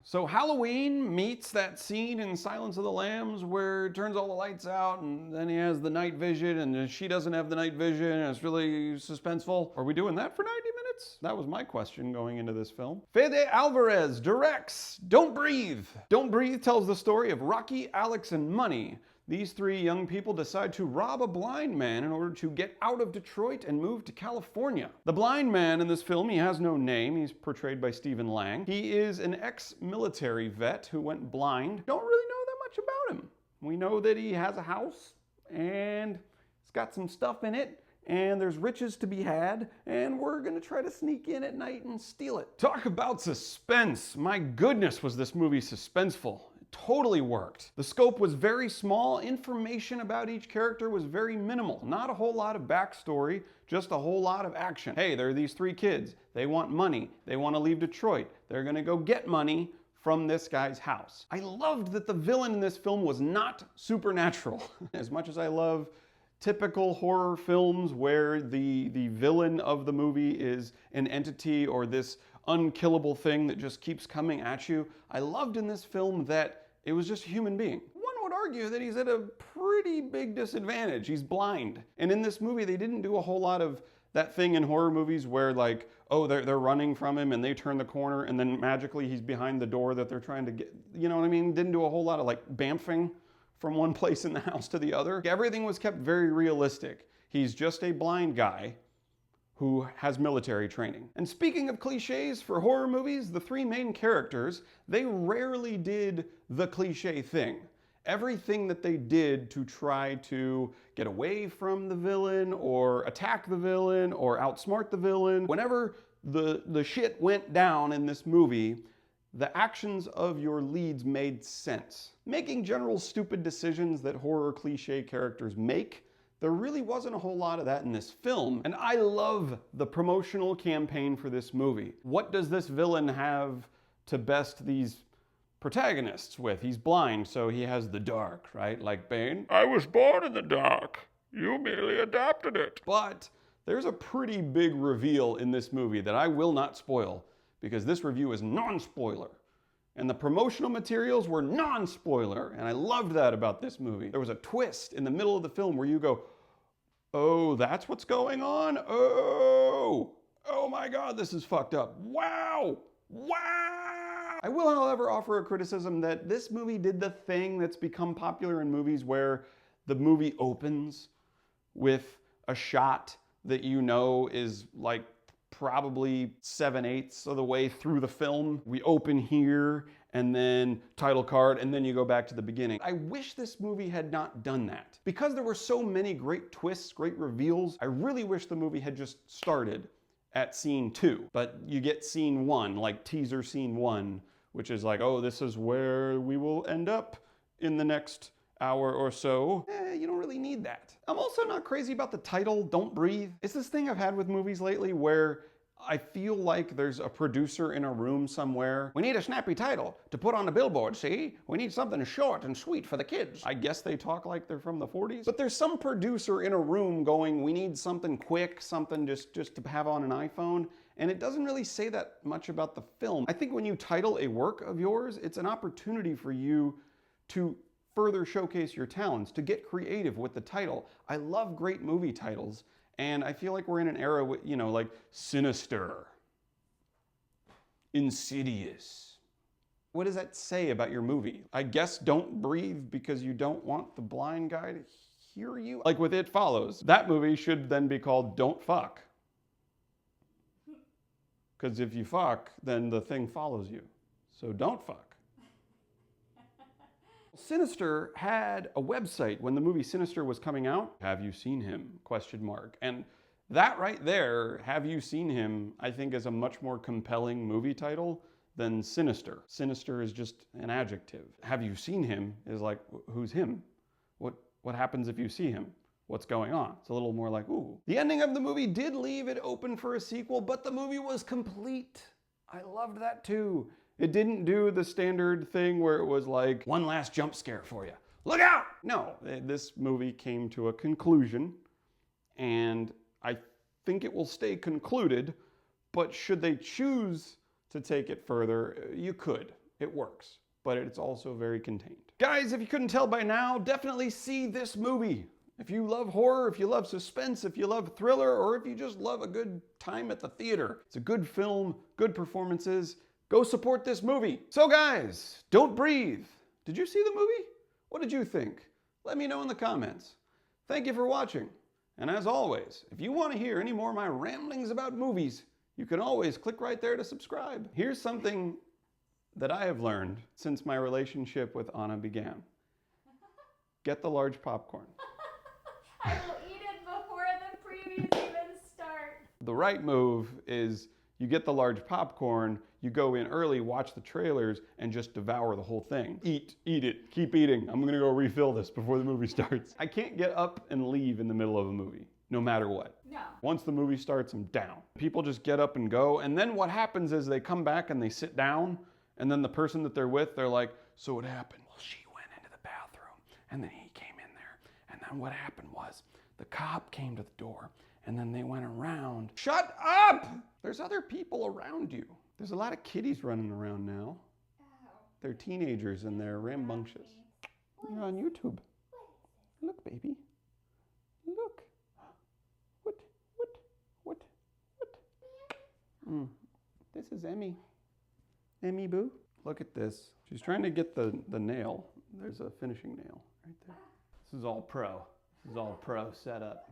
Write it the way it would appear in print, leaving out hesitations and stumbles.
So Halloween meets that scene in Silence of the Lambs where it turns all the lights out and then he has the night vision and she doesn't have the night vision and it's really suspenseful. Are we doing that for 90 minutes? That was my question going into this film. Fede Alvarez directs Don't Breathe. Don't Breathe tells the story of Rocky, Alex, and Money. These three young people decide to rob a blind man in order to get out of Detroit and move to California. The blind man in this film, he has no name. He's portrayed by Stephen Lang. He is an ex-military vet who went blind. Don't really know that much about him. We know that he has a house and it's got some stuff in it and there's riches to be had, and we're gonna try to sneak in at night and steal it. Talk about suspense. My goodness, was this movie suspenseful. Totally worked. The scope was very small. Information about each character was very minimal. Not a whole lot of backstory, just a whole lot of action. Hey, there are these three kids. They want money. They want to leave Detroit. They're gonna go get money from this guy's house. I loved that the villain in this film was not supernatural. As much as I love typical horror films where the villain of the movie is an entity or this unkillable thing that just keeps coming at you, I loved in this film that it was just a human being. One would argue that he's at a pretty big disadvantage. He's blind. And in this movie, they didn't do a whole lot of that thing in horror movies where like, oh, they're running from him and they turn the corner and then magically he's behind the door that they're trying to get, you know what I mean? Didn't do a whole lot of like bamfing from one place in the house to the other. Everything was kept very realistic. He's just a blind guy who has military training. And speaking of cliches for horror movies, the three main characters, they rarely did the cliche thing. Everything that they did to try to get away from the villain or attack the villain or outsmart the villain, whenever the shit went down in this movie, the actions of your leads made sense. Making general stupid decisions that horror cliche characters make, there really wasn't a whole lot of that in this film. And I love the promotional campaign for this movie. What does this villain have to best these protagonists with? He's blind, so he has the dark, right? Like Bane. I was born in the dark. You merely adapted it. But there's a pretty big reveal in this movie that I will not spoil, because this review is non-spoiler. And the promotional materials were non-spoiler, and I loved that about this movie. There was a twist in the middle of the film where you go, oh, that's what's going on? Oh my God, this is fucked up. Wow. I will, however, offer a criticism that this movie did the thing that's become popular in movies where the movie opens with a shot that you know is like probably 7/8 of the way through the film. We open here and then title card and then you go back to the beginning. I wish this movie had not done that. Because there were so many great twists, great reveals, I really wish the movie had just started at scene 2. But you get scene 1, like teaser scene 1, which is like, oh, this is where we will end up in the next hour or so. You don't really need that. I'm also not crazy about the title, Don't Breathe. It's this thing I've had with movies lately where I feel like there's a producer in a room somewhere. We need a snappy title to put on a billboard, see? We need something short and sweet for the kids. I guess they talk like they're from the 40s. But there's some producer in a room going, we need something quick, something just to have on an iPhone. And it doesn't really say that much about the film. I think when you title a work of yours, it's an opportunity for you to further showcase your talents, to get creative with the title. I love great movie titles, and I feel like we're in an era with, you know, like Sinister, Insidious. What does that say about your movie? I guess don't breathe because you don't want the blind guy to hear you? Like with It Follows, that movie should then be called Don't Fuck. Because if you fuck, then the thing follows you. So don't fuck. Sinister had a website when the movie Sinister was coming out. Have you seen him? ? And that right there, Have you seen him, I think is a much more compelling movie title than Sinister. Sinister is just an adjective. Have you seen him is like, who's him? What happens if you see him? What's going on? It's a little more like, ooh. The ending of the movie did leave it open for a sequel, but the movie was complete. I loved that too. It didn't do the standard thing where it was like, one last jump scare for you. Look out! No, this movie came to a conclusion, and I think it will stay concluded, but should they choose to take it further, you could. It works, but it's also very contained. Guys, if you couldn't tell by now, definitely see this movie. If you love horror, if you love suspense, if you love thriller, or if you just love a good time at the theater. It's a good film, good performances. Go support this movie. So guys, Don't Breathe. Did you see the movie? What did you think? Let me know in the comments. Thank you for watching. And as always, if you want to hear any more of my ramblings about movies, you can always click right there to subscribe. Here's something that I have learned since my relationship with Anna began. Get the large popcorn. I will eat it before the previews even start. The right move is you get the large popcorn, you go in early, watch the trailers, and just devour the whole thing. Eat it, keep eating. I'm gonna go refill this before the movie starts. I can't get up and leave in the middle of a movie, no matter what. No. Once the movie starts, I'm down. People just get up and go, and then what happens is they come back and they sit down, and then the person that they're with, they're like, so what happened? Well, she went into the bathroom, and then he came in there, and then what happened was the cop came to the door, and then they went around. Shut up! There's other people around you. There's a lot of kiddies running around now. Oh. They're teenagers and they're rambunctious. You're on YouTube. Look, baby. Look. What? This is Emmy. Emmy Boo. Look at this. She's trying to get the nail. There's a finishing nail right there. This is all pro. This is all pro setup.